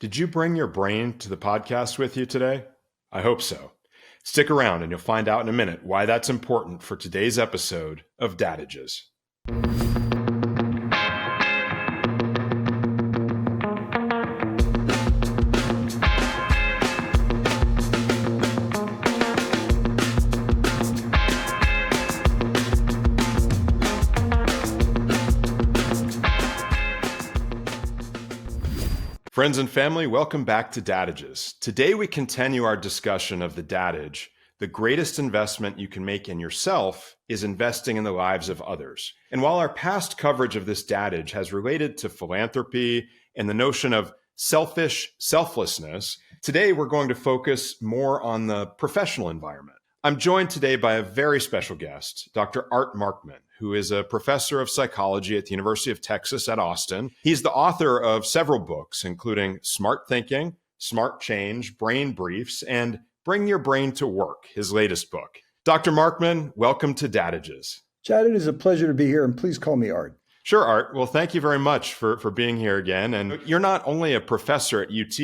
Did you bring your brain to the podcast with you today? I hope so. Stick around and you'll find out in a minute why that's important for today's episode of Dadages. Friends and family, welcome back to Dadages. Today we continue our discussion of the dadage. The greatest investment you can make in yourself is investing in the lives of others. And while our past coverage of this dadage has related to philanthropy and the notion of selfish selflessness, today we're going to focus more on the professional environment. I'm joined today by a very special guest, Dr. Art Markman, who is a professor of psychology at the University of Texas at Austin. He's the author of several books, including Smart Thinking, Smart Change, Brain Briefs, and Bring Your Brain to Work, his latest book. Dr. Markman, welcome to Dadages. Chad, it is a pleasure to be here, and please call me Art. Sure, Art. Well, thank you very much for being here again. And you're not only a professor at UT,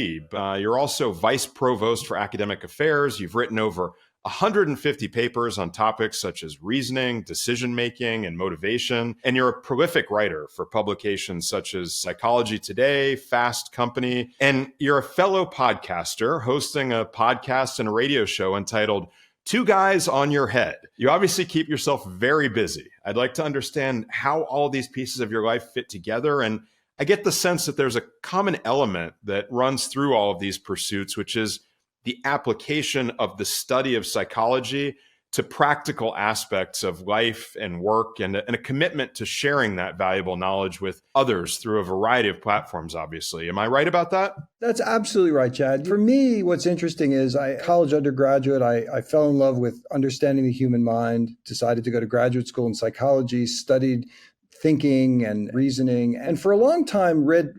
you're also vice provost for academic affairs. You've written over 150 papers on topics such as reasoning, decision-making, and motivation. And you're a prolific writer for publications such as Psychology Today, Fast Company, and you're a fellow podcaster hosting a podcast and a radio show entitled Two Guys on Your Head. You obviously keep yourself very busy. I'd like to understand how all these pieces of your life fit together. And I get the sense that there's a common element that runs through all of these pursuits, which is the application of the study of psychology to practical aspects of life and work, and a commitment to sharing that valuable knowledge with others through a variety of platforms, obviously. Am I right about that? That's absolutely right, Chad. For me, what's interesting is college undergraduate, I fell in love with understanding the human mind, decided to go to graduate school in psychology, studied thinking and reasoning, and for a long time wrote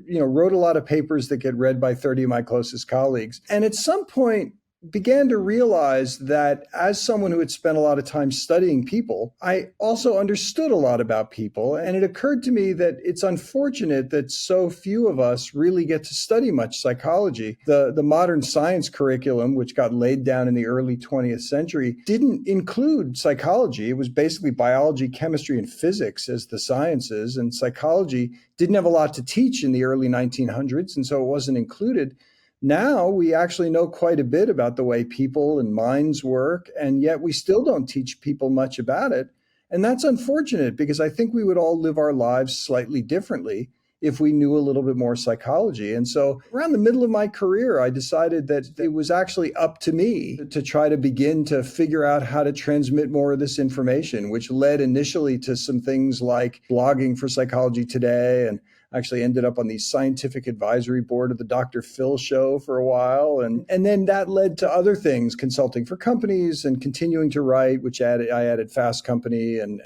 a lot of papers that get read by 30 of my closest colleagues. And at some point began to realize that as someone who had spent a lot of time studying people, I also understood a lot about people. And it occurred to me that it's unfortunate that so few of us really get to study much psychology. The modern science curriculum, which got laid down in the early 20th century, didn't include psychology. It was basically biology, chemistry, and physics as the sciences. And psychology didn't have a lot to teach in the early 1900s, and so it wasn't included. Now we actually know quite a bit about the way people and minds work, and yet we still don't teach people much about it. And that's unfortunate because I think we would all live our lives slightly differently if we knew a little bit more psychology. And so around the middle of my career, I decided that it was actually up to me to try to begin to figure out how to transmit more of this information, which led initially to some things like blogging for Psychology Today, and actually ended up on the scientific advisory board of the Dr. Phil show for a while. And then that led to other things, consulting for companies and continuing to write, which I added Fast Company and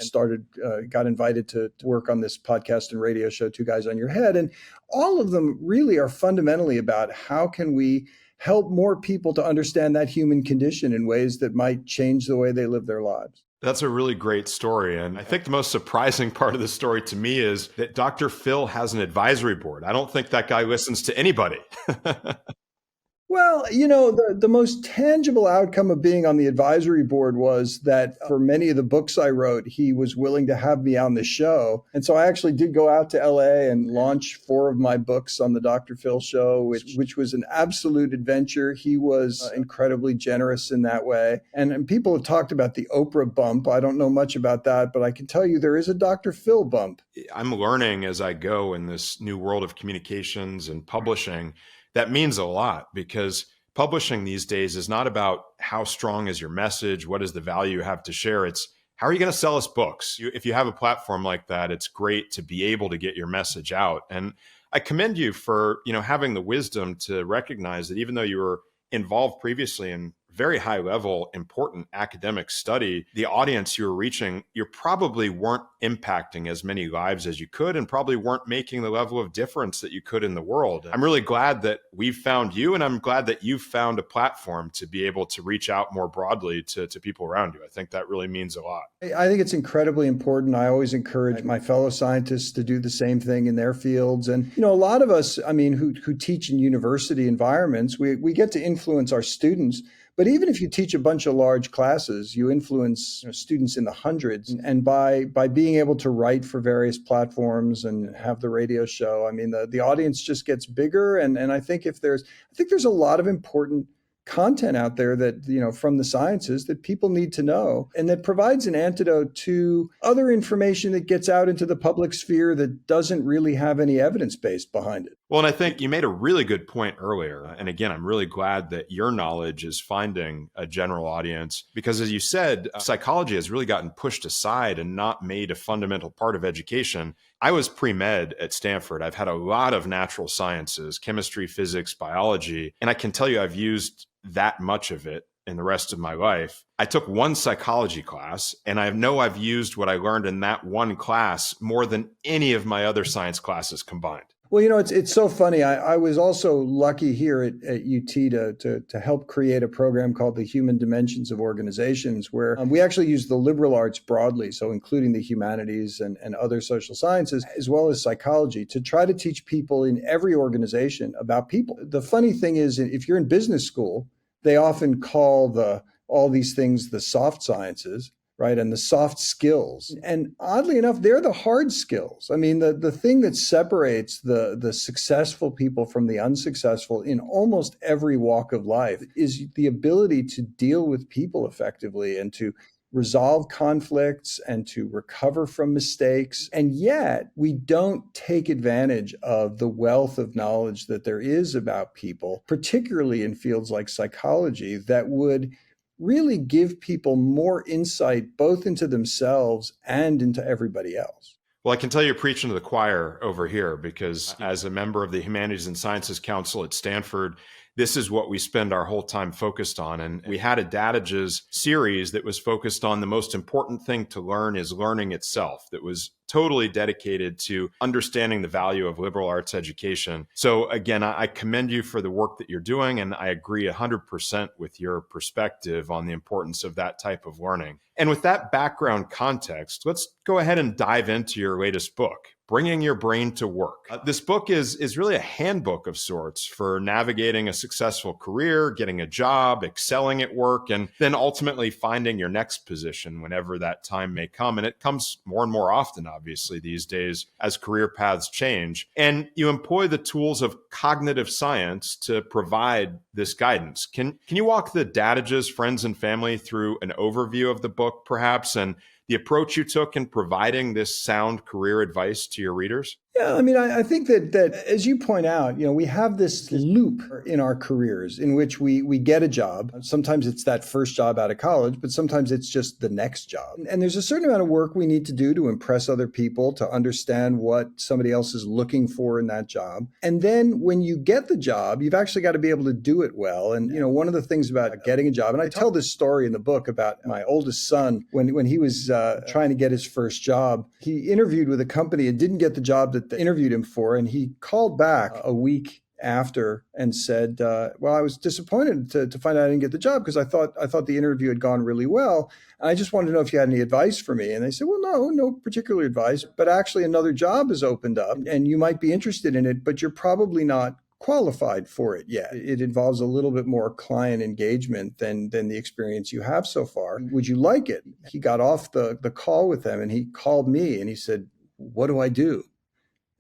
got invited to work on this podcast and radio show, Two Guys on Your Head. And all of them really are fundamentally about how can we help more people to understand that human condition in ways that might change the way they live their lives. That's a really great story. And I think the most surprising part of the story to me is that Dr. Phil has an advisory board. I don't think that guy listens to anybody. Well, the most tangible outcome of being on the advisory board was that for many of the books I wrote, he was willing to have me on the show. And so I actually did go out to LA and launch 4 of my books on the Dr. Phil show, which was an absolute adventure. He was incredibly generous in that way. And people have talked about the Oprah bump. I don't know much about that, but I can tell you there is a Dr. Phil bump. I'm learning as I go in this new world of communications and publishing. That means a lot because publishing these days is not about how strong is your message, what is the value you have to share. It's how are you going to sell us books? If you have a platform like that, it's great to be able to get your message out. And I commend you for having the wisdom to recognize that even though you were involved previously in very high level, important academic study, the audience you were reaching, you probably weren't impacting as many lives as you could and probably weren't making the level of difference that you could in the world. I'm really glad that we've found you, and I'm glad that you've found a platform to be able to reach out more broadly to people around you. I think that really means a lot. I think it's incredibly important. I always encourage my fellow scientists to do the same thing in their fields. And, a lot of us, who teach in university environments, we get to influence our students. But even if you teach a bunch of large classes, you influence students in the hundreds. And by being able to write for various platforms and have the radio show, the audience just gets bigger. And I think there's a lot of important content out there that, from the sciences that people need to know, and that provides an antidote to other information that gets out into the public sphere that doesn't really have any evidence base behind it. Well, and I think you made a really good point earlier. And again, I'm really glad that your knowledge is finding a general audience because, as you said, psychology has really gotten pushed aside and not made a fundamental part of education. I was pre-med at Stanford. I've had a lot of natural sciences, chemistry, physics, biology, and I can tell you I've used that much of it in the rest of my life. I took one psychology class, and I know I've used what I learned in that one class more than any of my other science classes combined. Well, it's so funny. I was also lucky here at UT to help create a program called the Human Dimensions of Organizations, where we actually use the liberal arts broadly, so including the humanities and other social sciences, as well as psychology, to try to teach people in every organization about people. The funny thing is, if you're in business school, they often call all these things the soft sciences, right? And the soft skills. And oddly enough, they're the hard skills. The thing that separates the successful people from the unsuccessful in almost every walk of life is the ability to deal with people effectively and to resolve conflicts and to recover from mistakes. And yet we don't take advantage of the wealth of knowledge that there is about people, particularly in fields like psychology, that would really give people more insight both into themselves and into everybody else. Well, I can tell you're preaching to the choir over here because as a member of the Humanities and Sciences Council at Stanford, this is what we spend our whole time focused on. And we had a Dadages series that was focused on the most important thing to learn is learning itself, that was totally dedicated to understanding the value of liberal arts education. So again, I commend you for the work that you're doing, and I agree 100% with your perspective on the importance of that type of learning. And with that background context, let's go ahead and dive into your latest book, Bringing Your Brain to Work. This book is really a handbook of sorts for navigating a successful career, getting a job, excelling at work, and then ultimately finding your next position whenever that time may come. And it comes more and more often, obviously, these days as career paths change. And you employ the tools of cognitive science to provide this guidance. Can you walk the Dadages friends and family through an overview of the book, perhaps, and the approach you took in providing this sound career advice to your readers? Yeah, I think that as you point out, we have this loop in our careers in which we get a job. Sometimes it's that first job out of college, but sometimes it's just the next job. And there's a certain amount of work we need to do to impress other people, to understand what somebody else is looking for in that job. And then when you get the job, you've actually got to be able to do it well. And, one of the things about getting a job, and I tell this story in the book about my oldest son, when he was trying to get his first job, he interviewed with a company and didn't get the job that they interviewed him for. And he called back a week after and said, well, I was disappointed to find out I didn't get the job because I thought the interview had gone really well. And I just wanted to know if you had any advice for me. And they said, well, no particular advice, but actually another job has opened up and you might be interested in it, but you're probably not qualified for it yet. It involves a little bit more client engagement than the experience you have so far. Would you like it? He got off the call with them and he called me and he said, what do I do?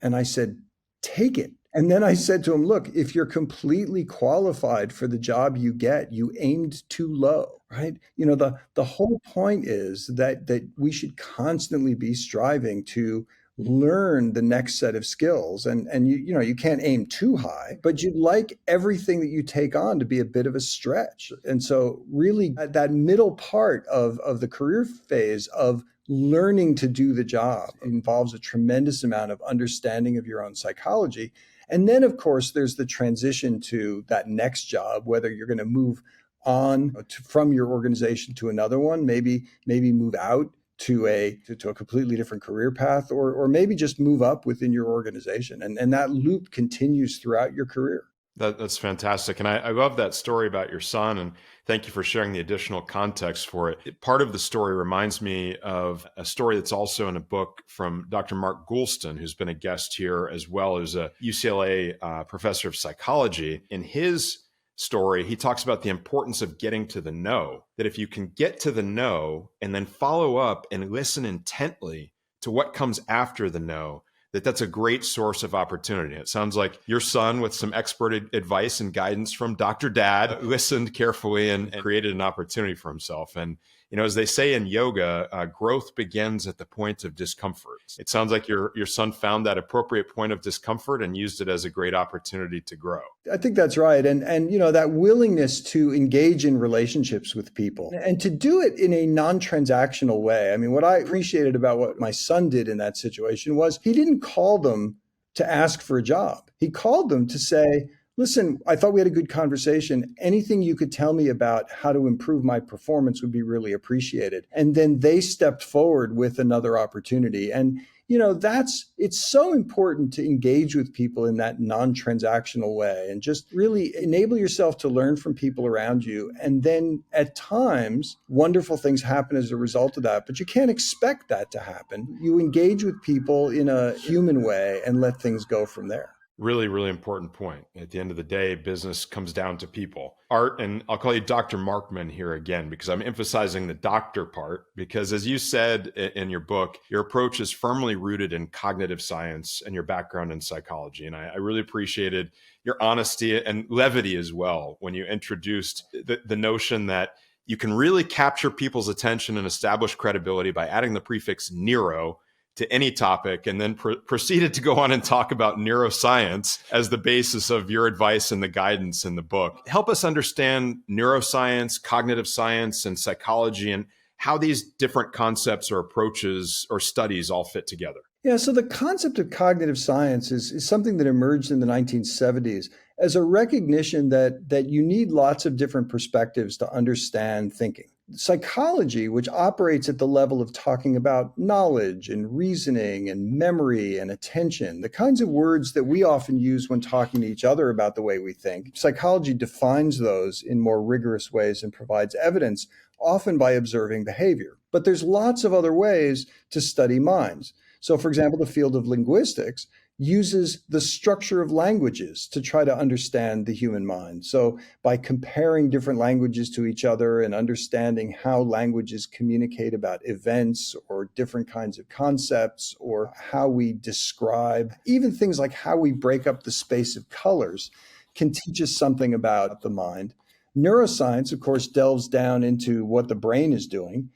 And I said, take it. And then I said to him, look, if you're completely qualified for the job you get, you aimed too low, right? The whole point is that we should constantly be striving to learn the next set of skills. And you can't aim too high, but you'd like everything that you take on to be a bit of a stretch. And so really that middle part of the career phase of learning to do the job involves a tremendous amount of understanding of your own psychology. And then, of course, there's the transition to that next job, whether you're going to move on from your organization to another one, maybe move out to a completely different career path, or maybe just move up within your organization. And that loop continues throughout your career. That's fantastic. And I love that story about your son. And thank you for sharing the additional context for it. Part of the story reminds me of a story that's also in a book from Dr. Mark Goulston, who's been a guest here, as well as a UCLA professor of psychology. In his story, he talks about the importance of getting to the know, that if you can get to the know and then follow up and listen intently to what comes after the know, that's a great source of opportunity. It sounds like your son, with some expert advice and guidance from Dr. Dad, listened carefully and created an opportunity for himself. And, as they say in yoga, growth begins at the point of discomfort. It sounds like your son found that appropriate point of discomfort and used it as a great opportunity to grow. I think that's right. And that willingness to engage in relationships with people and to do it in a non-transactional way. I mean, what I appreciated about what my son did in that situation was he didn't call them to ask for a job. He called them to say, listen, I thought we had a good conversation. Anything you could tell me about how to improve my performance would be really appreciated. And then they stepped forward with another opportunity. And it's so important to engage with people in that non-transactional way and just really enable yourself to learn from people around you. And then at times, wonderful things happen as a result of that, but you can't expect that to happen. You engage with people in a human way and let things go from there. Really, really important point. At the end of the day, business comes down to people. Art, and I'll call you Dr. Markman here again, because I'm emphasizing the doctor part, because as you said in your book, your approach is firmly rooted in cognitive science and your background in psychology. And I really appreciated your honesty and levity as well when you introduced the notion that you can really capture people's attention and establish credibility by adding the prefix neuro to any topic, and then proceeded to go on and talk about neuroscience as the basis of your advice and the guidance in the book. Help us understand neuroscience, cognitive science, and psychology, and how these different concepts or approaches or studies all fit together. Yeah, so the concept of cognitive science is something that emerged in the 1970s as a recognition that you need lots of different perspectives to understand thinking. Psychology, which operates at the level of talking about knowledge and reasoning and memory and attention, the kinds of words that we often use when talking to each other about the way we think, psychology defines those in more rigorous ways and provides evidence, often by observing behavior. But there's lots of other ways to study minds. So, for example, the field of linguistics uses the structure of languages to try to understand the human mind. So by comparing different languages to each other and understanding how languages communicate about events or different kinds of concepts, or how we describe, even things like how we break up the space of colors, can teach us something about the mind. Neuroscience, of course, delves down into what the brain is doing.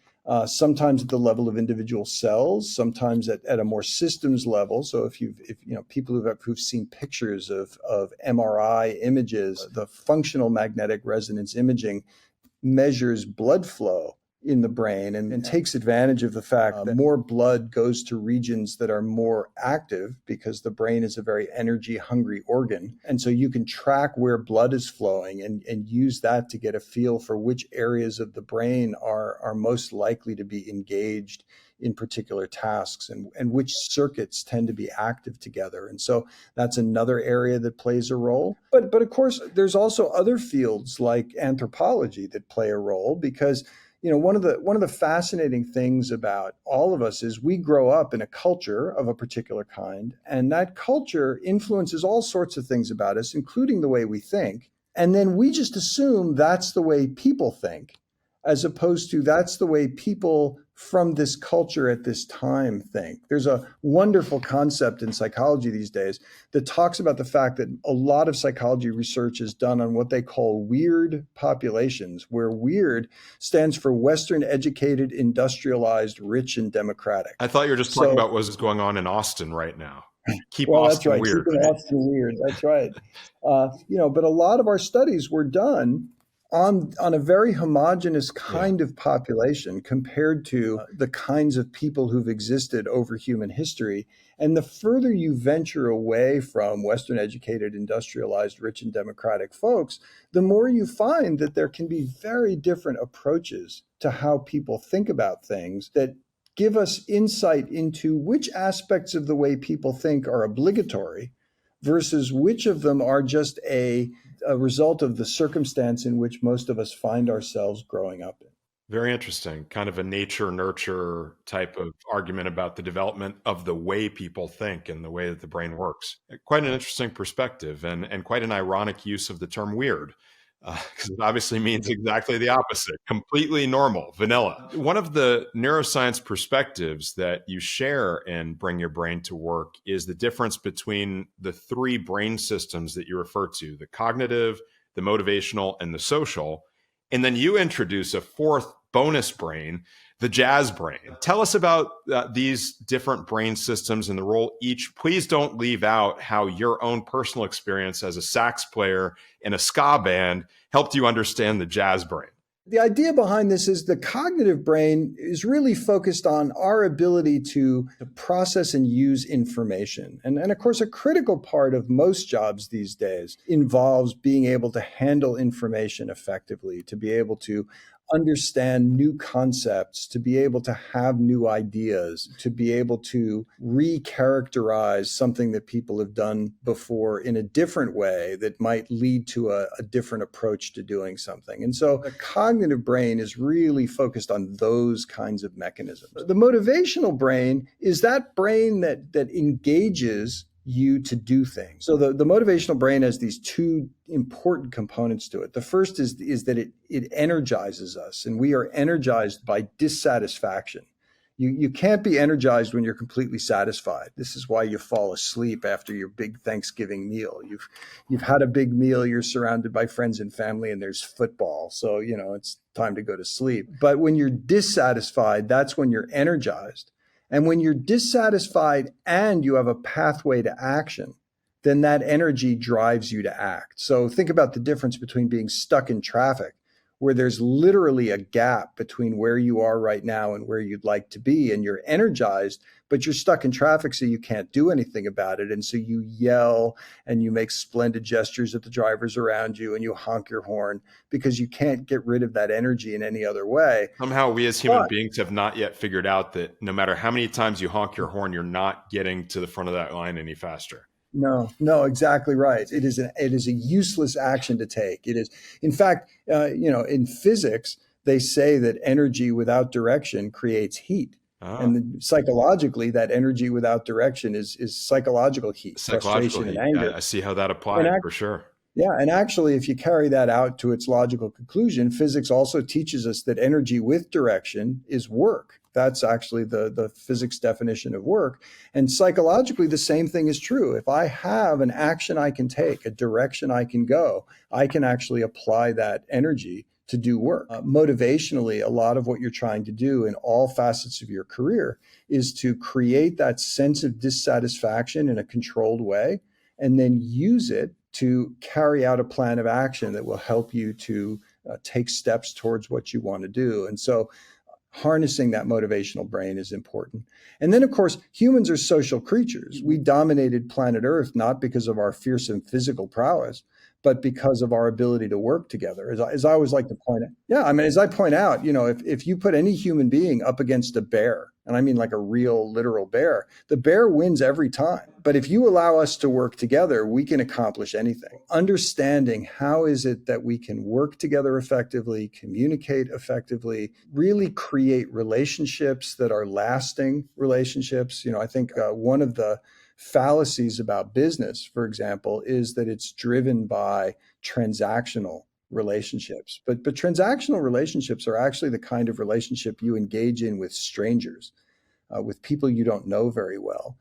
Sometimes at the level of individual cells, sometimes at a more systems level. So if people who've seen pictures of MRI images, the functional magnetic resonance imaging measures blood flow in the brain and takes advantage of the fact that more blood goes to regions that are more active, because the brain is a very energy hungry organ. And so you can track where blood is flowing and use that to get a feel for which areas of the brain are most likely to be engaged in particular tasks and which circuits tend to be active together. And so that's another area that plays a role. But of course, there's also other fields like anthropology that play a role, because one of the fascinating things about all of us is we grow up in a culture of a particular kind, and that culture influences all sorts of things about us, including the way we think. And then we just assume that's the way people think, as opposed to that's the way people from this culture at this time think. There's a wonderful concept in psychology these days that talks about the fact that a lot of psychology research is done on what they call weird populations, where weird stands for Western educated, industrialized, rich, and democratic. I thought you were just talking about what's going on in Austin right now. Keep well, Austin that's right. weird. Keep Austin weird. That's right. But a lot of our studies were done on a very homogeneous kind of population compared to the kinds of people who've existed over human history. And the further you venture away from Western educated, industrialized, rich and democratic folks, the more you find that there can be very different approaches to how people think about things that give us insight into which aspects of the way people think are obligatory versus which of them are just a result of the circumstance in which most of us find ourselves growing up in. Very interesting. Kind of a nature nurture type of argument about the development of the way people think and the way that the brain works. Quite an interesting perspective and quite an ironic use of the term weird. Because it obviously means exactly the opposite, completely normal, vanilla. One of the neuroscience perspectives that you share in Bring Your Brain to Work is the difference between the three brain systems that you refer to, the cognitive, the motivational, and the social. And then you introduce a fourth bonus brain, the jazz brain. Tell us about these different brain systems and the role each. Please don't leave out how your own personal experience as a sax player in a ska band helped you understand the jazz brain. The idea behind this is the cognitive brain is really focused on our ability to process and use information. And of course, a critical part of most jobs these days involves being able to handle information effectively, to be able to understand new concepts, to be able to have new ideas, to be able to recharacterize something that people have done before in a different way that might lead to a different approach to doing something. And so the cognitive brain is really focused on those kinds of mechanisms. The motivational brain is that brain that engages you to do things. So the motivational brain has these two important components to it. The first is that it energizes us, and we are energized by dissatisfaction. You can't be energized when you're completely satisfied. This is why you fall asleep after your big Thanksgiving meal. You've had a big meal, you're surrounded by friends and family, and there's football. So, it's time to go to sleep. But when you're dissatisfied, that's when you're energized. And when you're dissatisfied and you have a pathway to action, then that energy drives you to act. So think about the difference between being stuck in traffic, where there's literally a gap between where you are right now and where you'd like to be, and you're energized, but you're stuck in traffic, so you can't do anything about it. And so you yell and you make splendid gestures at the drivers around you and you honk your horn because you can't get rid of that energy in any other way. Somehow we as human beings have not yet figured out that no matter how many times you honk your horn, you're not getting to the front of that line any faster. No, exactly right. It is a useless action to take. It is, in fact, in physics, they say that energy without direction creates heat. And psychologically, that energy without direction is psychological heat, frustration, and anger. I see how that applies for sure. Yeah, and actually, if you carry that out to its logical conclusion, physics also teaches us that energy with direction is work. That's actually the physics definition of work. And psychologically, the same thing is true. If I have an action I can take, a direction I can go, I can actually apply that energy to do work. Motivationally, a lot of what you're trying to do in all facets of your career is to create that sense of dissatisfaction in a controlled way, and then use it to carry out a plan of action that will help you to take steps towards what you want to do. And so harnessing that motivational brain is important. And then, of course, humans are social creatures. We dominated planet Earth not because of our fearsome physical prowess, but because of our ability to work together. As I always like to point out. Yeah, I mean, as I point out, if you put any human being up against a bear, and I mean like a real literal bear, the bear wins every time. But if you allow us to work together, we can accomplish anything. Understanding how is it that we can work together effectively, communicate effectively, really create relationships that are lasting relationships. I think one of the fallacies about business, for example, is that it's driven by transactional relationships. But transactional relationships are actually the kind of relationship you engage in with strangers, with people you don't know very well.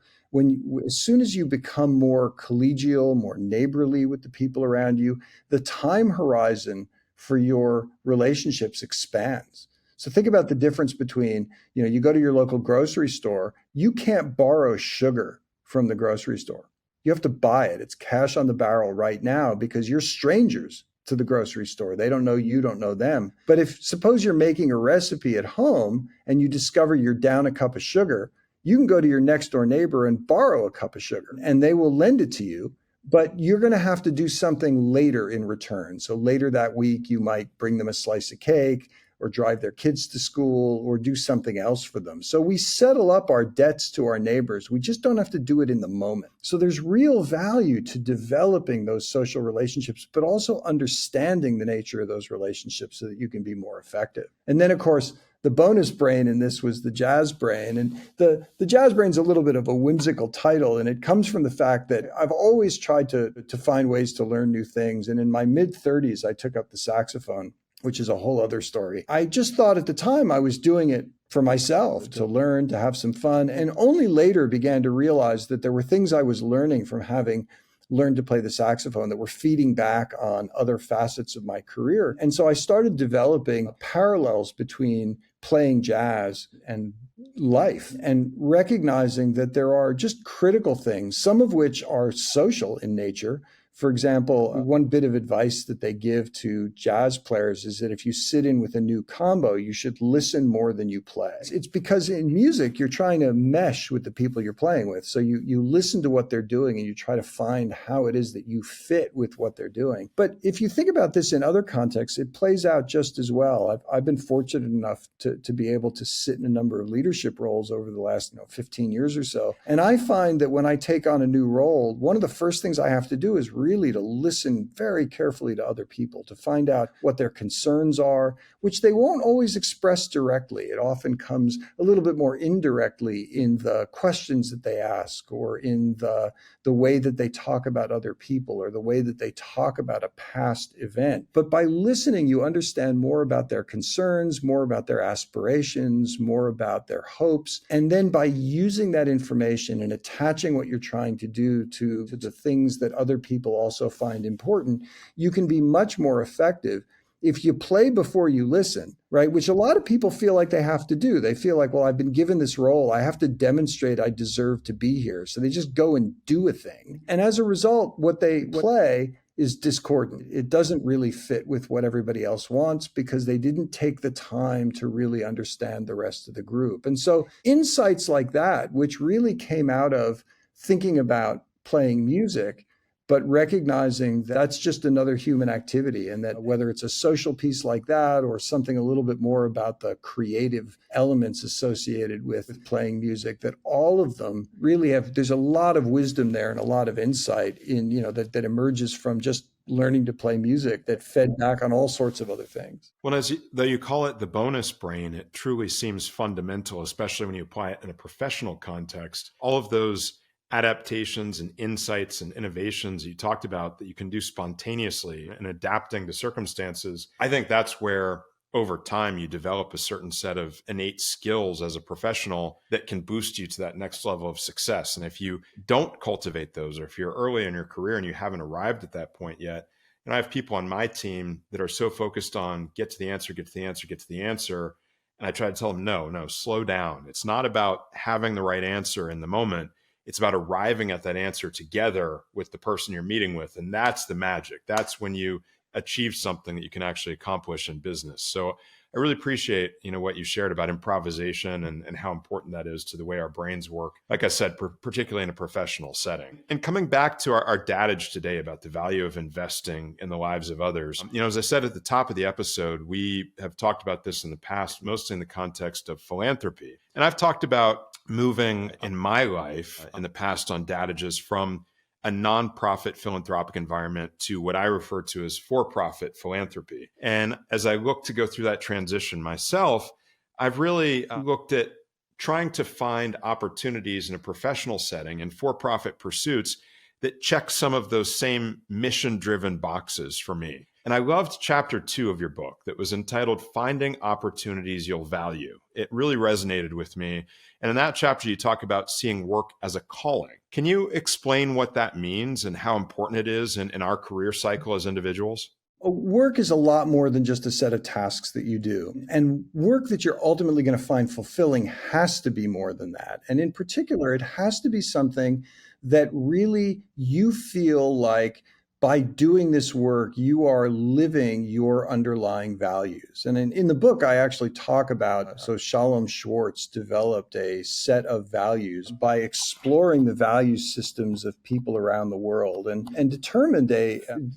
As soon as you become more collegial, more neighborly with the people around you, the time horizon for your relationships expands. So think about the difference between, you go to your local grocery store, you can't borrow sugar from the grocery store. You have to buy it. It's cash on the barrel right now because you're strangers to the grocery store. They don't know you, don't know them. But if suppose you're making a recipe at home and you discover you're down a cup of sugar, you can go to your next door neighbor and borrow a cup of sugar and they will lend it to you. But you're going to have to do something later in return. So later that week, you might bring them a slice of cake or drive their kids to school or do something else for them. So we settle up our debts to our neighbors. We just don't have to do it in the moment. So there's real value to developing those social relationships, but also understanding the nature of those relationships so that you can be more effective. And then, of course, the bonus brain in this was the jazz brain. And the jazz brain's a little bit of a whimsical title, and it comes from the fact that I've always tried to find ways to learn new things. And in my mid-30s, I took up the saxophone, which is a whole other story. I just thought at the time I was doing it for myself, to learn, to have some fun, and only later began to realize that there were things I was learning from having learned to play the saxophone that were feeding back on other facets of my career. And so I started developing parallels between playing jazz and life and recognizing that there are just critical things, some of which are social in nature. For example, one bit of advice that they give to jazz players is that if you sit in with a new combo, you should listen more than you play. It's because in music, you're trying to mesh with the people you're playing with. So you listen to what they're doing and you try to find how it is that you fit with what they're doing. But if you think about this in other contexts, it plays out just as well. I've been fortunate enough to be able to sit in a number of leadership roles over the last 15 years or so. And I find that when I take on a new role, one of the first things I have to do is really to listen very carefully to other people, to find out what their concerns are, which they won't always express directly. It often comes a little bit more indirectly in the questions that they ask or in the way that they talk about other people or the way that they talk about a past event. But by listening, you understand more about their concerns, more about their aspirations, more about their hopes. And then by using that information and attaching what you're trying to do to the things that other people also find important, you can be much more effective if you play before you listen, right? Which a lot of people feel like they have to do. They feel like, well, I've been given this role. I have to demonstrate I deserve to be here. So they just go and do a thing. And as a result, what they play is discordant. It doesn't really fit with what everybody else wants because they didn't take the time to really understand the rest of the group. And so insights like that, which really came out of thinking about playing music, but recognizing that's just another human activity, and that whether it's a social piece like that or something a little bit more about the creative elements associated with playing music, that all of them really there's a lot of wisdom there and a lot of insight in, that emerges from just learning to play music that fed back on all sorts of other things. Well, though you call it the bonus brain, it truly seems fundamental, especially when you apply it in a professional context. All of those adaptations and insights and innovations you talked about that you can do spontaneously and adapting to circumstances, I think that's where over time you develop a certain set of innate skills as a professional that can boost you to that next level of success. And if you don't cultivate those, or if you're early in your career and you haven't arrived at that point yet, and I have people on my team that are so focused on get to the answer, get to the answer, get to the answer. And I try to tell them, no, slow down. It's not about having the right answer in the moment. It's about arriving at that answer together with the person you're meeting with. And that's the magic. That's when you achieve something that you can actually accomplish in business. So I really appreciate, what you shared about improvisation and how important that is to the way our brains work. Like I said, particularly in a professional setting. And coming back to our dadage today about the value of investing in the lives of others. As I said at the top of the episode, we have talked about this in the past, mostly in the context of philanthropy. And I've talked about moving in my life in the past on Dadages from a nonprofit philanthropic environment to what I refer to as for-profit philanthropy. And as I look to go through that transition myself, I've really looked at trying to find opportunities in a professional setting and for-profit pursuits that check some of those same mission-driven boxes for me. And I loved chapter 2 of your book that was entitled Finding Opportunities You'll Value. It really resonated with me. And in that chapter, you talk about seeing work as a calling. Can you explain what that means and how important it is in our career cycle as individuals? Work is a lot more than just a set of tasks that you do. And work that you're ultimately going to find fulfilling has to be more than that. And in particular, it has to be something that really you feel like by doing this work, you are living your underlying values. And in the book, I actually talk about, so Shalom Schwartz developed a set of values by exploring the value systems of people around the world and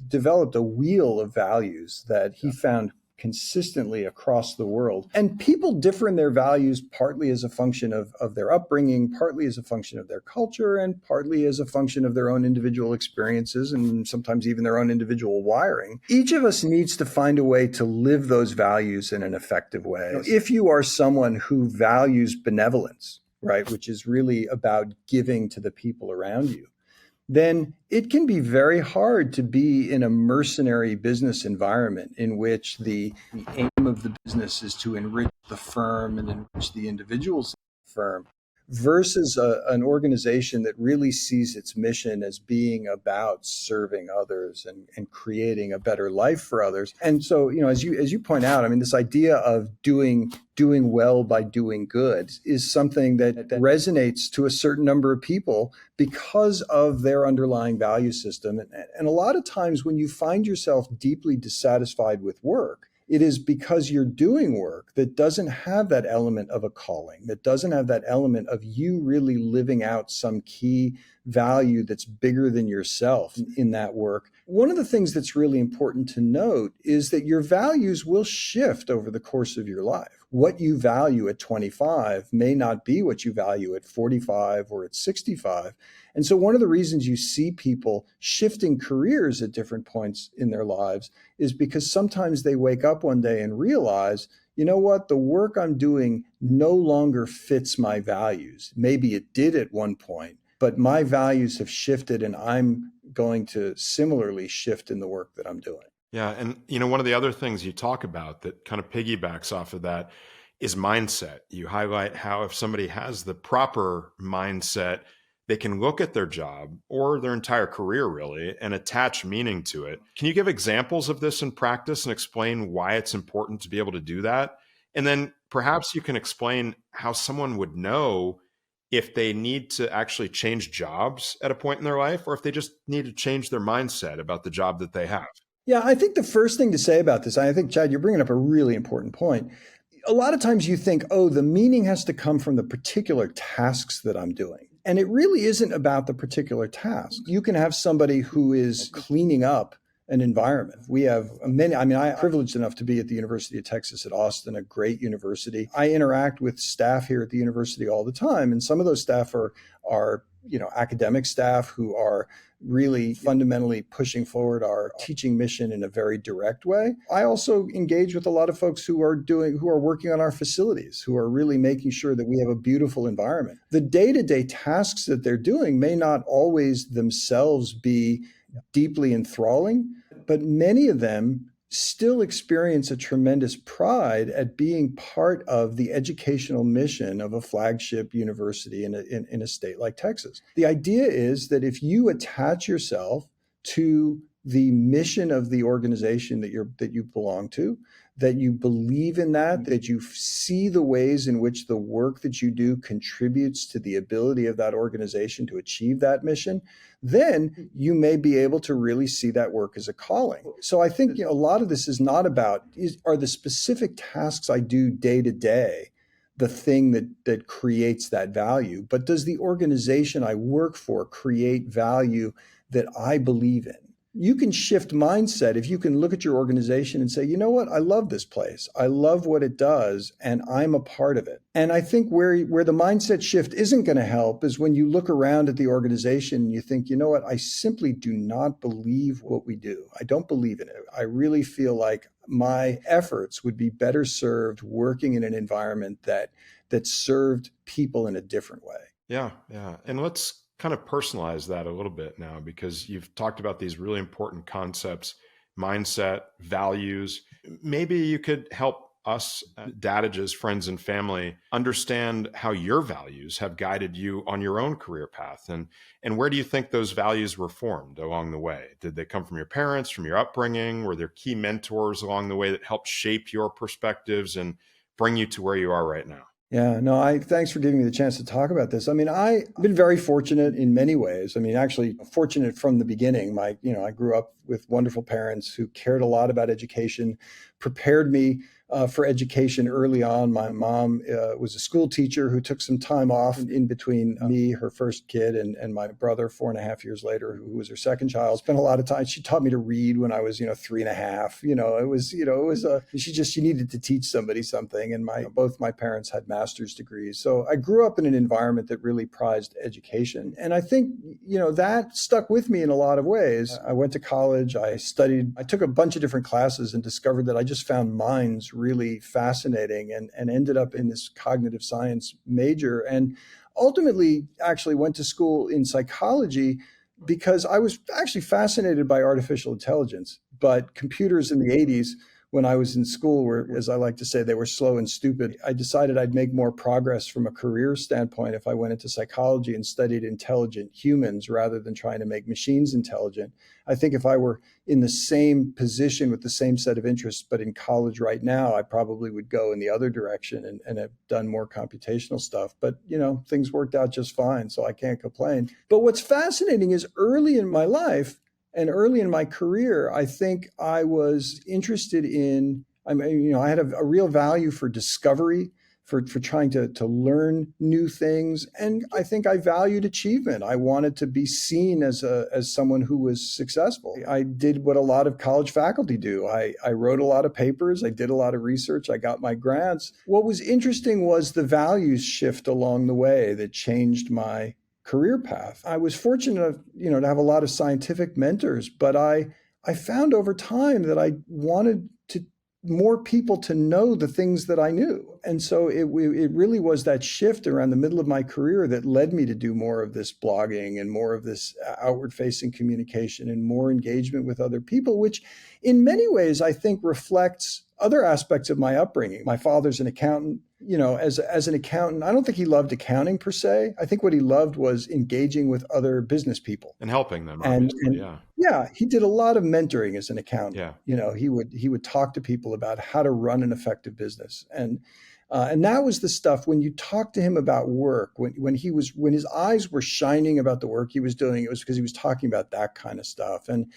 developed a wheel of values that he found consistently across the world. And people differ in their values partly as a function of their upbringing, partly as a function of their culture, and partly as a function of their own individual experiences and sometimes even their own individual wiring. Each of us needs to find a way to live those values in an effective way. If you are someone who values benevolence, right, which is really about giving to the people around you, then it can be very hard to be in a mercenary business environment in which the aim of the business is to enrich the firm and enrich the individuals in the firm, versus an organization that really sees its mission as being about serving others and creating a better life for others. And so, as you point out, I mean, this idea of doing well by doing good is something that resonates to a certain number of people because of their underlying value system. And a lot of times when you find yourself deeply dissatisfied with work, it is because you're doing work that doesn't have that element of a calling, that doesn't have that element of you really living out some key value that's bigger than yourself in that work. One of the things that's really important to note is that your values will shift over the course of your life. What you value at 25 may not be what you value at 45 or at 65. And so one of the reasons you see people shifting careers at different points in their lives is because sometimes they wake up one day and realize, you know what, the work I'm doing no longer fits my values. Maybe it did at one point, but my values have shifted and I'm going to similarly shift in the work that I'm doing. Yeah. And, one of the other things you talk about that kind of piggybacks off of that is mindset. You highlight how if somebody has the proper mindset, they can look at their job or their entire career really and attach meaning to it. Can you give examples of this in practice and explain why it's important to be able to do that? And then perhaps you can explain how someone would know if they need to actually change jobs at a point in their life or if they just need to change their mindset about the job that they have. Yeah, I think the first thing to say about this, I think, Chad, you're bringing up a really important point. A lot of times you think, oh, the meaning has to come from the particular tasks that I'm doing. And it really isn't about the particular task. You can have somebody who is cleaning up an environment. We have I'm privileged enough to be at the University of Texas at Austin, a great university. I interact with staff here at the university all the time. And some of those staff are academic staff who are really fundamentally pushing forward our teaching mission in a very direct way. I also engage with a lot of folks who are working on our facilities, who are really making sure that we have a beautiful environment. The day-to-day tasks that they're doing may not always themselves be deeply enthralling, but many of them still experience a tremendous pride at being part of the educational mission of a flagship university in a state like Texas. The idea is that if you attach yourself to the mission of the organization that you belong to, that you believe in that you see the ways in which the work that you do contributes to the ability of that organization to achieve that mission, then you may be able to really see that work as a calling. So I think a lot of this is not about, are the specific tasks I do day to day the thing that creates that value, but does the organization I work for create value that I believe in? You can shift mindset if you can look at your organization and say, you know what, I love this place. I love what it does, and I'm a part of it. And I think where the mindset shift isn't going to help is when you look around at the organization and you think, you know what, I simply do not believe what we do. I don't believe in it. I really feel like my efforts would be better served working in an environment that served people in a different way. Yeah. And let's kind of personalize that a little bit now, because you've talked about these really important concepts, mindset, values. Maybe you could help us, Dadages, friends and family, understand how your values have guided you on your own career path. And where do you think those values were formed along the way? Did they come from your parents, from your upbringing? Were there key mentors along the way that helped shape your perspectives and bring you to where you are right now? Yeah, no, thanks for giving me the chance to talk about this. I mean, I've been very fortunate in many ways. I mean, actually fortunate from the beginning. I grew up with wonderful parents who cared a lot about education, prepared me for education early on. My mom was a school teacher who took some time off in between me, her first kid, and my brother 4.5 years later, who was her second child. Spent a lot of time. She taught me to read when I was, 3.5. She needed to teach somebody something. And both my parents had master's degrees. So I grew up in an environment that really prized education. And I think, that stuck with me in a lot of ways. I went to college, I took a bunch of different classes and discovered that I just found minds really fascinating and ended up in this cognitive science major and ultimately actually went to school in psychology because I was actually fascinated by artificial intelligence. But computers in the 80s, when I was in school, were, as I like to say, they were slow and stupid. I decided I'd make more progress from a career standpoint if I went into psychology and studied intelligent humans rather than trying to make machines intelligent. I think if I were in the same position with the same set of interests, but in college right now, I probably would go in the other direction and have done more computational stuff. But, things worked out just fine, so I can't complain. But what's fascinating is early in my life, and early in my career, I think I was interested in, I had a real value for discovery, for trying to learn new things. And I think I valued achievement. I wanted to be seen as someone who was successful. I did what a lot of college faculty do. I wrote a lot of papers. I did a lot of research. I got my grants. What was interesting was the values shift along the way that changed my career path. I was fortunate, to have a lot of scientific mentors, but I found over time that I wanted more people to know the things that I knew. And so it really was that shift around the middle of my career that led me to do more of this blogging and more of this outward facing communication and more engagement with other people, which in many ways I think reflects other aspects of my upbringing. My father's an accountant. As an accountant, I don't think he loved accounting per se. I think what he loved was engaging with other business people and helping them. And yeah. Yeah, he did a lot of mentoring as an accountant. Yeah. He would talk to people about how to run an effective business. And that was the stuff when you talk to him about work, when his eyes were shining about the work he was doing, it was because he was talking about that kind of stuff. And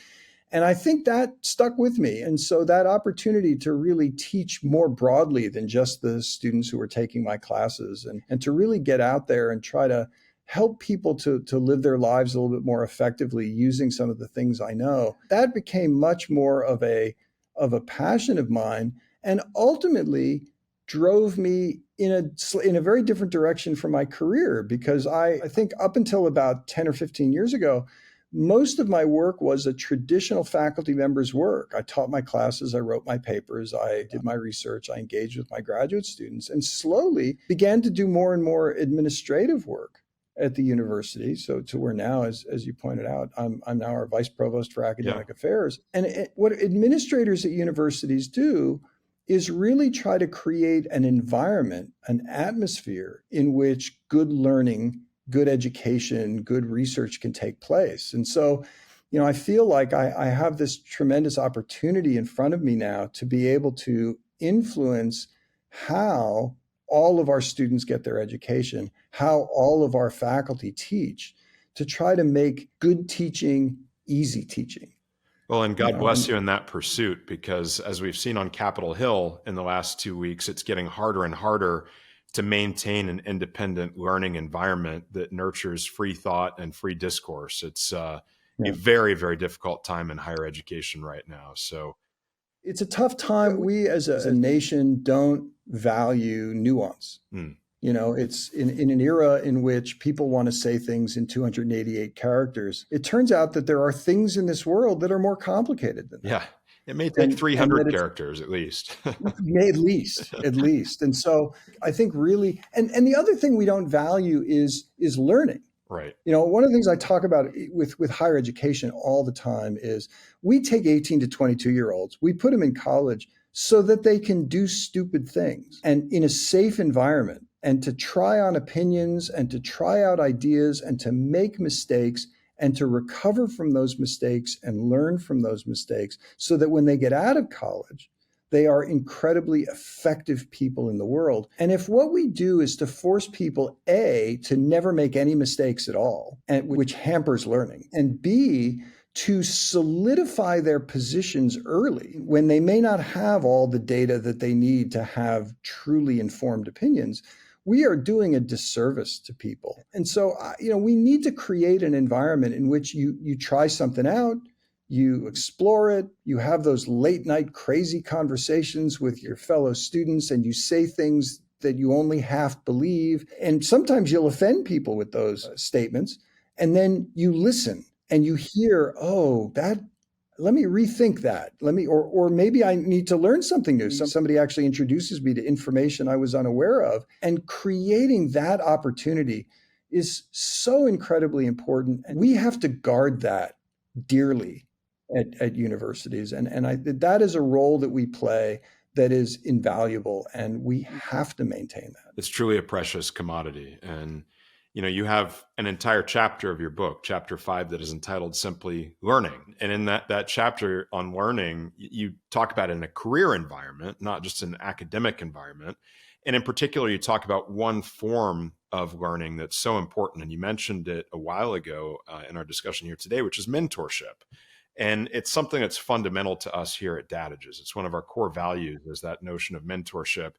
I think that stuck with me. And so that opportunity to really teach more broadly than just the students who were taking my classes and to really get out there and try to help people to live their lives a little bit more effectively using some of the things I know, that became much more of a passion of mine and ultimately drove me in a very different direction for my career, because I think up until about 10 or 15 years ago, most of my work was a traditional faculty member's work. I taught my classes, I wrote my papers, I did my research, I engaged with my graduate students, and slowly began to do more and more administrative work at the university. So to where now, as you pointed out, I'm now our vice provost for academic affairs. And what administrators at universities do is really try to create an environment, an atmosphere in which good learning, good education, good research can take place. And so, I feel like I have this tremendous opportunity in front of me now to be able to influence how all of our students get their education, how all of our faculty teach, to try to make good teaching easy teaching. Well, and God bless you in that pursuit, because as we've seen on Capitol Hill in the last 2 weeks, it's getting harder and harder to maintain an independent learning environment that nurtures free thought and free discourse. It's a very, very difficult time in higher education right now. So it's a tough time. We as a nation don't value nuance. It's in an era in which people want to say things in 288 characters. It turns out that there are things in this world that are more complicated than that. Yeah. It may take 300 characters at least. At least. And so I think really, and the other thing we don't value is learning. Right. One of the things I talk about with higher education all the time is we take 18 to 22-year-olds, we put them in college so that they can do stupid things and in a safe environment, and to try on opinions and to try out ideas and to make mistakes and to recover from those mistakes and learn from those mistakes, so that when they get out of college, They are incredibly effective people in the world. And if what we do is to force people, A, to never make any mistakes at all, and which hampers learning, and B, to solidify their positions early when they may not have all the data that they need to have truly informed opinions, we are doing a disservice to people. And so, we need to create an environment in which you try something out, you explore it, you have those late night crazy conversations with your fellow students, and you say things that you only half believe. And sometimes you'll offend people with those statements. And then you listen and you hear, let me rethink that. Or maybe I need to learn something new. Somebody actually introduces me to information I was unaware of. And creating that opportunity is so incredibly important. And we have to guard that dearly at universities. And that is a role that we play that is invaluable. And we have to maintain that. It's truly a precious commodity. And you have an entire chapter of your book, chapter 5, that is entitled simply Learning. And in that chapter on learning, you talk about it in a career environment, not just an academic environment. And in particular, you talk about one form of learning that's so important. And you mentioned it a while ago in our discussion here today, which is mentorship. And it's something that's fundamental to us here at Dadages. It's one of our core values, is that notion of mentorship.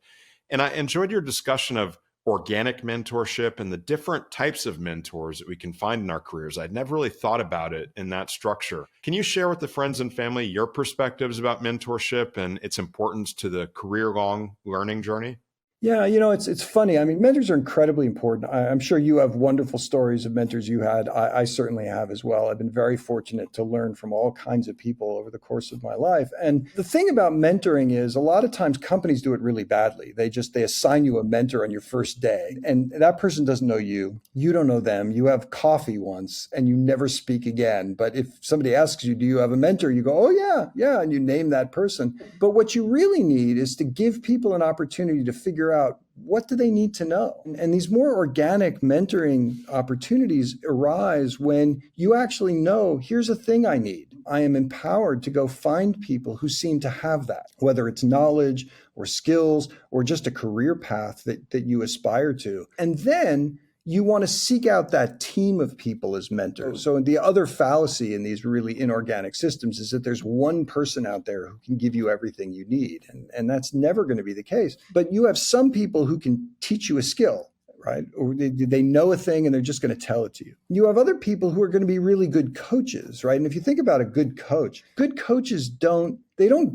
And I enjoyed your discussion of organic mentorship and the different types of mentors that we can find in our careers. I'd never really thought about it in that structure. Can you share with the friends and family your perspectives about mentorship and its importance to the career-long learning journey? Yeah, it's funny. I mean, mentors are incredibly important. I'm sure you have wonderful stories of mentors you had. I certainly have as well. I've been very fortunate to learn from all kinds of people over the course of my life. And the thing about mentoring is a lot of times companies do it really badly. They assign you a mentor on your first day, and that person doesn't know you. You don't know them. You have coffee once and you never speak again. But if somebody asks you, do you have a mentor? You go, oh, yeah. And you name that person. But what you really need is to give people an opportunity to figure out what do they need to know. And these more organic mentoring opportunities arise when you actually know, here's a thing I need. I am empowered to go find people who seem to have that, whether it's knowledge or skills or just a career path that you aspire to. And then you want to seek out that team of people as mentors. So the other fallacy in these really inorganic systems is that there's one person out there who can give you everything you need. And that's never going to be the case. But you have some people who can teach you a skill, right? Or they know a thing and they're just going to tell it to you. You have other people who are going to be really good coaches, right? And if you think about a good coaches don't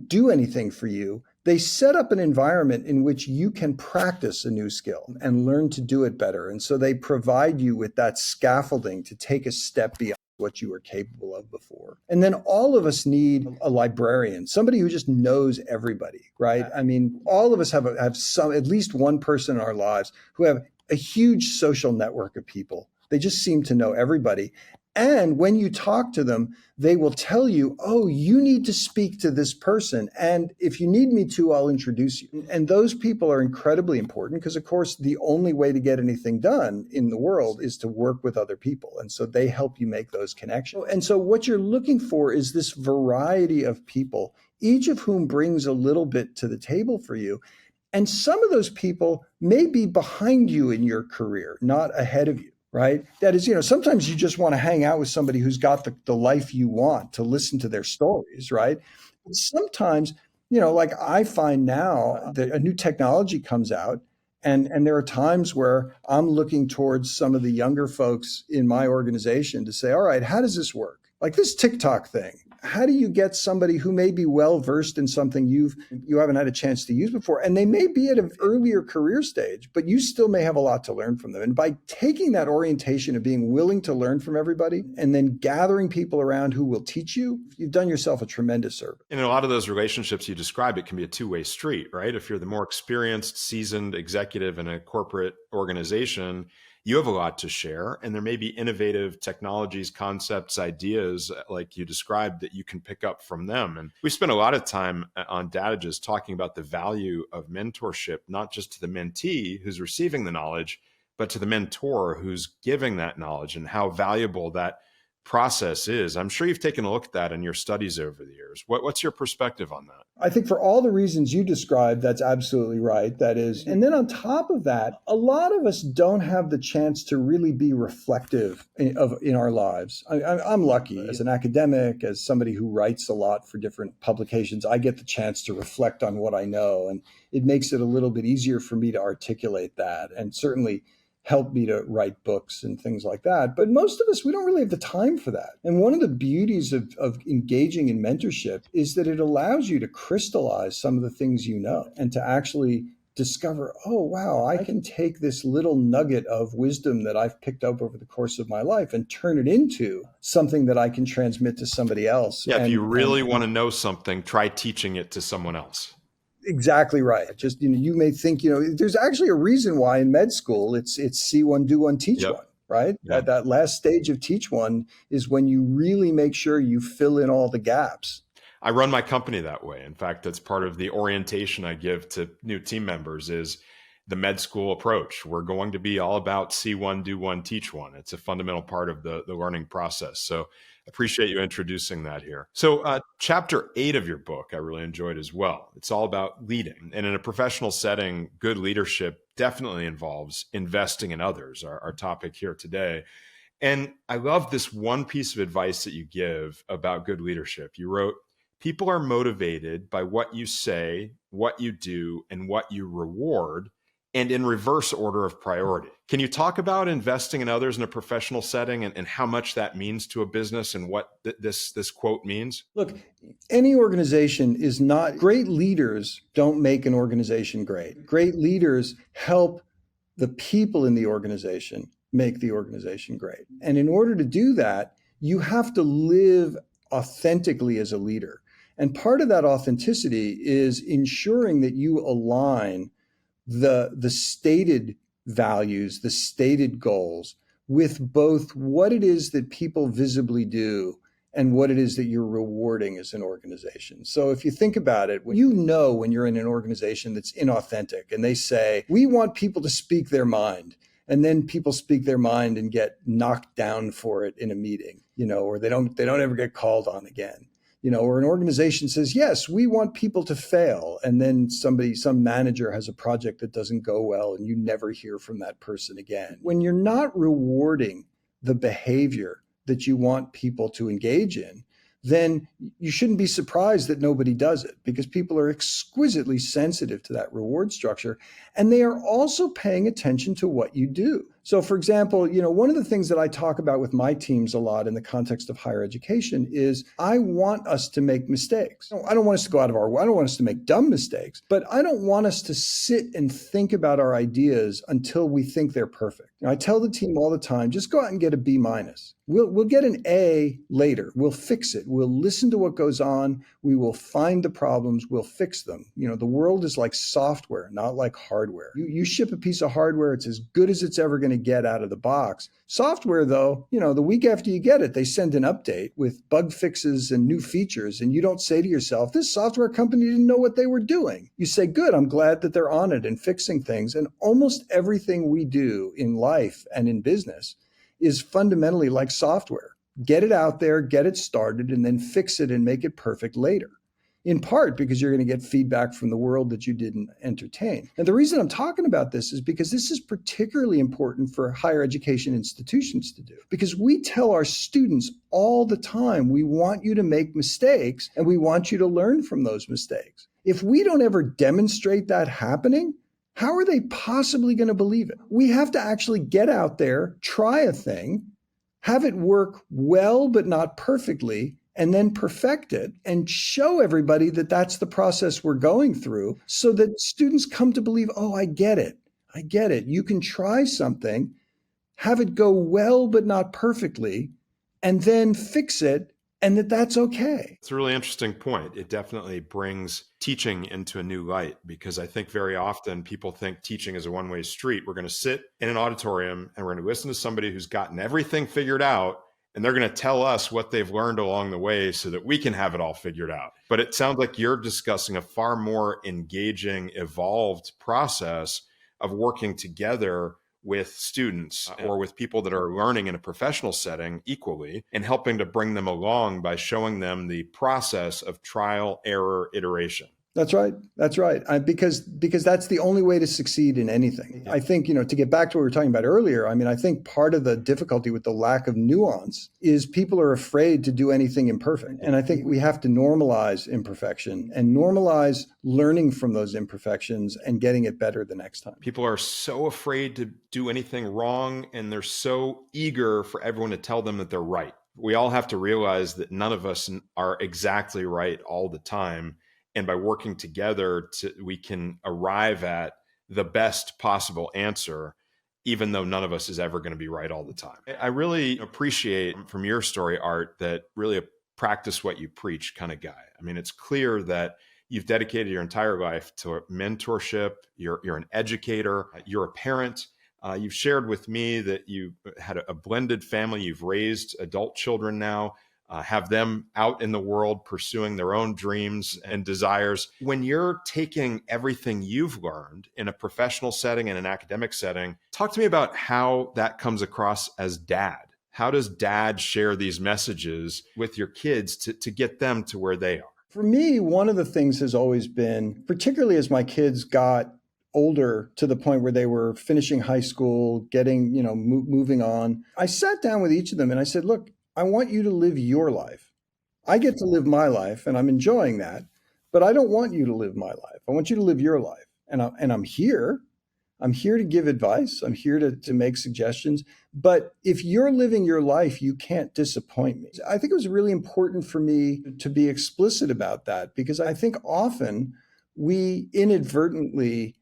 do anything for you. They set up an environment in which you can practice a new skill and learn to do it better. And so they provide you with that scaffolding to take a step beyond what you were capable of before. And then all of us need a librarian, somebody who just knows everybody, right? I mean, all of us have at least one person in our lives who have a huge social network of people. They just seem to know everybody. And when you talk to them, they will tell you, oh, you need to speak to this person. And if you need me to, I'll introduce you. And those people are incredibly important because, of course, the only way to get anything done in the world is to work with other people. And so they help you make those connections. And so what you're looking for is this variety of people, each of whom brings a little bit to the table for you. And some of those people may be behind you in your career, not ahead of you. Right? That is, sometimes you just want to hang out with somebody who's got the life you want, to listen to their stories, right? But sometimes, like I find now that a new technology comes out and there are times where I'm looking towards some of the younger folks in my organization to say, all right, how does this work? Like this TikTok thing. How do you get somebody who may be well-versed in something you haven't had a chance to use before? And they may be at an earlier career stage, but you still may have a lot to learn from them. And by taking that orientation of being willing to learn from everybody and then gathering people around who will teach you, you've done yourself a tremendous service. And in a lot of those relationships you describe, it can be a two-way street, right? If you're the more experienced, seasoned executive in a corporate organization, you have a lot to share, and there may be innovative technologies, concepts, ideas like you described that you can pick up from them. And we spent a lot of time on Dadages talking about the value of mentorship, not just to the mentee who's receiving the knowledge, but to the mentor who's giving that knowledge, and how valuable that process is. I'm sure you've taken a look at that in your studies over the years. What's your perspective on that? I think for all the reasons you described, that's absolutely right. That is, and then on top of that, a lot of us don't have the chance to really be reflective in our lives. I'm lucky as an academic, as somebody who writes a lot for different publications. I get the chance to reflect on what I know, and it makes it a little bit easier for me to articulate that, and certainly help me to write books and things like that. But most of us, we don't really have the time for that. And one of the beauties of engaging in mentorship is that it allows you to crystallize some of the things you know and to actually discover, oh, wow, I can take this little nugget of wisdom that I've picked up over the course of my life and turn it into something that I can transmit to somebody else. Yeah, if you really want to know something, try teaching it to someone else. Exactly right. Just, you may think, there's actually a reason why in med school it's see one, do one, teach one, right? Yep. That last stage of teach one is when you really make sure you fill in all the gaps. I run my company that way. In fact, that's part of the orientation I give to new team members is the med school approach. We're going to be all about see one, do one, teach one. It's a fundamental part of the learning process. So appreciate you introducing that here. So chapter 8 of your book, I really enjoyed as well. It's all about leading. And in a professional setting, good leadership definitely involves investing in others, our topic here today. And I love this one piece of advice that you give about good leadership. You wrote, people are motivated by what you say, what you do, and what you reward, and in reverse order of priority. Can you talk about investing in others in a professional setting and how much that means to a business and what this quote means? Look, any organization is not, great leaders don't make an organization great. Great leaders help the people in the organization make the organization great. And in order to do that, you have to live authentically as a leader. And part of that authenticity is ensuring that you align the stated values, the stated goals with both what it is that people visibly do and what it is that you're rewarding as an organization. So if you think about it, when you're in an organization that's inauthentic and they say, we want people to speak their mind, and then people speak their mind and get knocked down for it in a meeting, or they don't ever get called on again. Or an organization says, yes, we want people to fail. And then some manager has a project that doesn't go well and you never hear from that person again. When you're not rewarding the behavior that you want people to engage in, then you shouldn't be surprised that nobody does it, because people are exquisitely sensitive to that reward structure. And they are also paying attention to what you do. So for example, one of the things that I talk about with my teams a lot in the context of higher education is I want us to make mistakes. I don't want us to go out of our way. I don't want us to make dumb mistakes, but I don't want us to sit and think about our ideas until we think they're perfect. I tell the team all the time, just go out and get a B-. We'll get an A later. We'll fix it. We'll listen to what goes on. We will find the problems. We'll fix them. The world is like software, not like hardware. You ship a piece of hardware, it's as good as it's ever going to get out of the box. Software, though, the week after you get it, they send an update with bug fixes and new features. And you don't say to yourself, this software company didn't know what they were doing. You say, good, I'm glad that they're on it and fixing things. And almost everything we do in life and in business is fundamentally like software. Get it out there, get it started, and then fix it and make it perfect later. In part because you're going to get feedback from the world that you didn't entertain. And the reason I'm talking about this is because this is particularly important for higher education institutions to do. Because we tell our students all the time, we want you to make mistakes and we want you to learn from those mistakes. If we don't ever demonstrate that happening, how are they possibly going to believe it? We have to actually get out there, try a thing, have it work well but not perfectly, and then perfect it and show everybody that that's the process we're going through so that students come to believe, oh, I get it. I get it. You can try something, have it go well but not perfectly, and then fix it, and that's okay. It's a really interesting point. It definitely brings teaching into a new light, because I think very often people think teaching is a one-way street. We're going to sit in an auditorium and we're going to listen to somebody who's gotten everything figured out, and they're going to tell us what they've learned along the way so that we can have it all figured out. But it sounds like you're discussing a far more engaging, evolved process of working together with students or with people that are learning in a professional setting equally, and helping to bring them along by showing them the process of trial, error, iteration. That's right. That's right. Because that's the only way to succeed in anything. I think, to get back to what we were talking about earlier, I think part of the difficulty with the lack of nuance is people are afraid to do anything imperfect. And I think we have to normalize imperfection and normalize learning from those imperfections and getting it better the next time. People are so afraid to do anything wrong, and they're so eager for everyone to tell them that they're right. We all have to realize that none of us are exactly right all the time. And by working together, we can arrive at the best possible answer, even though none of us is ever going to be right all the time. I really appreciate from your story, Art, that really a practice what you preach kind of guy. It's clear that you've dedicated your entire life to mentorship. You're an educator. You're a parent. You've shared with me that you had a blended family. You've raised adult children now. Have them out in the world pursuing their own dreams and desires. When you're taking everything you've learned in a professional setting and an academic setting, talk to me about how that comes across as dad. How does dad share these messages with your kids to get them to where they are? For me, one of the things has always been, particularly as my kids got older to the point where they were finishing high school, getting, moving on, I sat down with each of them and I said, look, I want you to live your life. I get to live my life and I'm enjoying that, but I don't want you to live my life. I want you to live your life. And I'm here. I'm here to give advice. I'm here to make suggestions. But if you're living your life, you can't disappoint me. I think it was really important for me to be explicit about that, because I think often we inadvertently,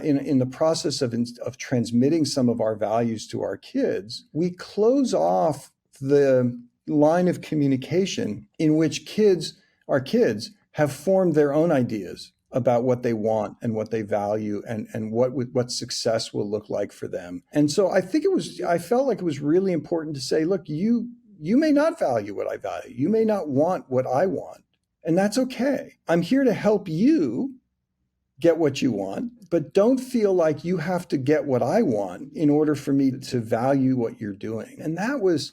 in the process of transmitting some of our values to our kids, we close off the line of communication in which our kids have formed their own ideas about what they want and what they value and what success will look like for them. And so I felt like it was really important to say, look, you may not value what I value. You may not want what I want, and that's okay. I'm here to help you get what you want, but don't feel like you have to get what I want in order for me to value what you're doing. And that was,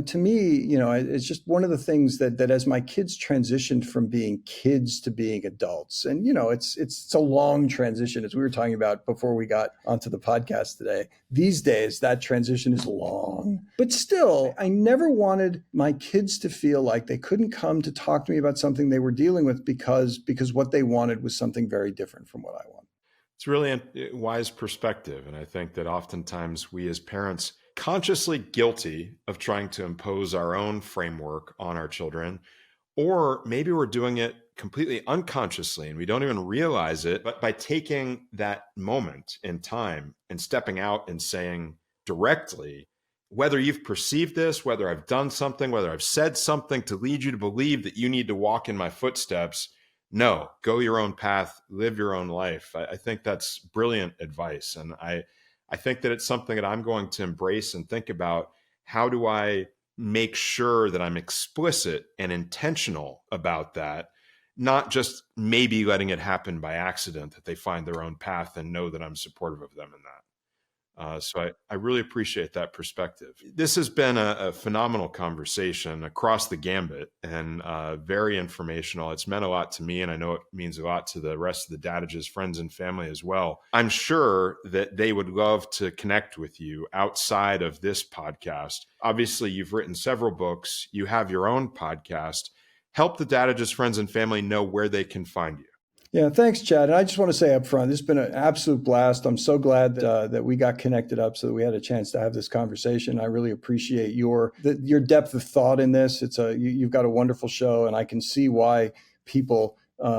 to me, it's just one of the things that as my kids transitioned from being kids to being adults, and, it's a long transition, as we were talking about before we got onto the podcast today. These days, that transition is long, but still, I never wanted my kids to feel like they couldn't come to talk to me about something they were dealing with because what they wanted was something very different from what I wanted. It's really a wise perspective. And I think that oftentimes we as parents consciously guilty of trying to impose our own framework on our children, or maybe we're doing it completely unconsciously and we don't even realize it. But by taking that moment in time and stepping out and saying directly, whether you've perceived this, whether I've done something, whether I've said something to lead you to believe that you need to walk in my footsteps, no, go your own path, live your own life. I think that's brilliant advice. And I think that it's something that I'm going to embrace and think about. How do I make sure that I'm explicit and intentional about that, not just maybe letting it happen by accident, that they find their own path and know that I'm supportive of them in that. So I really appreciate that perspective. This has been a phenomenal conversation across the gambit and very informational. It's meant a lot to me, and I know it means a lot to the rest of the Dadages friends and family as well. I'm sure that they would love to connect with you outside of this podcast. Obviously, you've written several books. You have your own podcast. Help the Dadages friends and family know where they can find you. Yeah, thanks, Chad. And I just want to say up front, this has been an absolute blast. I'm so glad that we got connected up so that we had a chance to have this conversation. I really appreciate your depth of thought in this. You've got a wonderful show, and I can see why people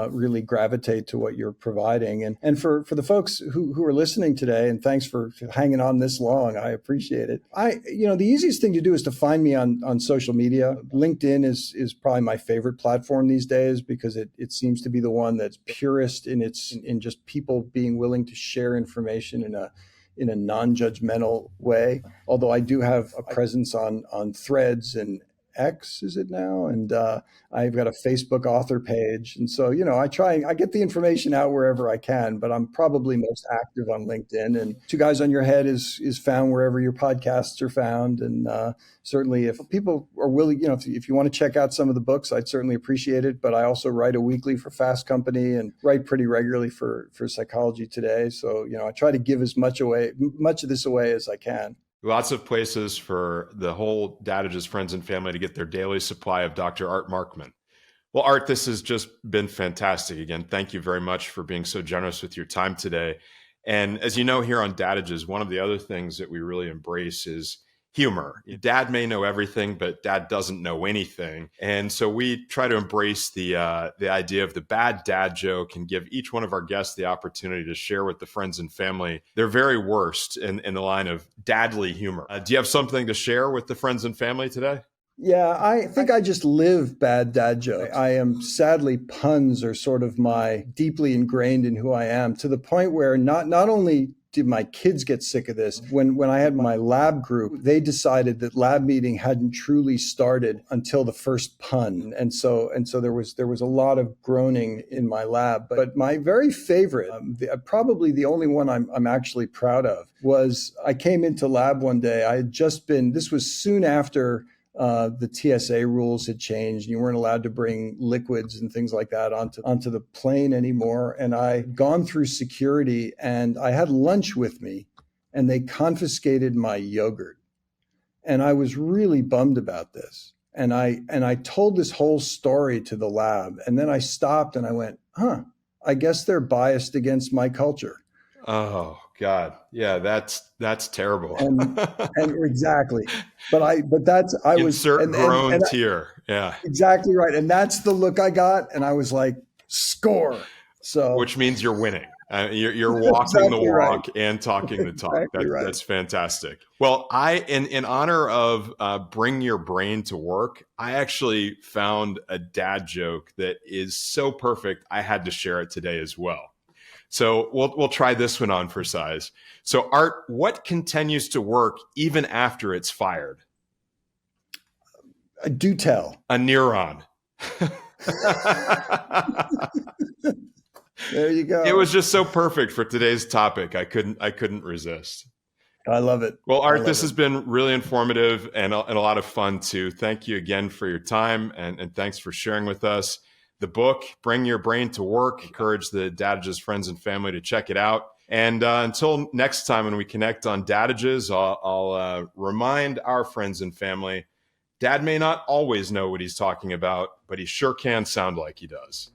really gravitate to what you're providing. And for the folks who are listening today, and thanks for hanging on this long, I appreciate it. The easiest thing to do is to find me on social media. LinkedIn is probably my favorite platform these days because it seems to be the one that's purest in just people being willing to share information in a non-judgmental way. Although I do have a presence on Threads and X, is it now? And I've got a Facebook author page. And so, I get the information out wherever I can, but I'm probably most active on LinkedIn. And Two Guys on Your Head is found wherever your podcasts are found. And certainly if people are willing, if you want to check out some of the books, I'd certainly appreciate it. But I also write a weekly for Fast Company and write pretty regularly for Psychology Today. So, I try to give as much of this away as I can. Lots of places for the whole Dadages friends and family to get their daily supply of Dr. Art Markman. Well, Art, this has just been fantastic. Again, thank you very much for being so generous with your time today. And as you know, here on Dadages, one of the other things that we really embrace is humor. Dad may know everything, but Dad doesn't know anything. And so we try to embrace the idea of the bad dad joke and give each one of our guests the opportunity to share with the friends and family their very worst in the line of dadly humor. Do you have something to share with the friends and family today? Yeah, I think I just live bad dad jokes. Sadly, puns are sort of deeply ingrained in who I am, to the point where not only did my kids get sick of this, when I had my lab group, they decided that lab meeting hadn't truly started until the first pun. And so there was a lot of groaning in my lab. But my very favorite, probably the only one I'm actually proud of, was I came into lab one day. This was soon after the TSA rules had changed. You weren't allowed to bring liquids and things like that onto the plane anymore. And I'd gone through security and I had lunch with me and they confiscated my yogurt. And I was really bummed about this. And I told this whole story to the lab. And then I stopped and I went, I guess they're biased against my culture. Oh God. Yeah, that's terrible. and exactly. But I was insert groan tear. Yeah. Exactly right. And that's the look I got. And I was like, score. So which means you're winning. You're walking exactly the walk and talking the talk. Exactly right. That's fantastic. Well, in honor of Bring Your Brain to Work, I actually found a dad joke that is so perfect. I had to share it today as well. So we'll try this one on for size. So Art, what continues to work even after it's fired? Do tell. A neuron. There you go. It was just so perfect for today's topic. I couldn't resist. I love it. Well, Art, this has been really informative and a lot of fun too. Thank you again for your time and thanks for sharing with us. The book, Bring Your Brain to Work, encourage the Dadages friends and family to check it out. And until next time when we connect on Dadages, I'll remind our friends and family, Dad may not always know what he's talking about, but he sure can sound like he does.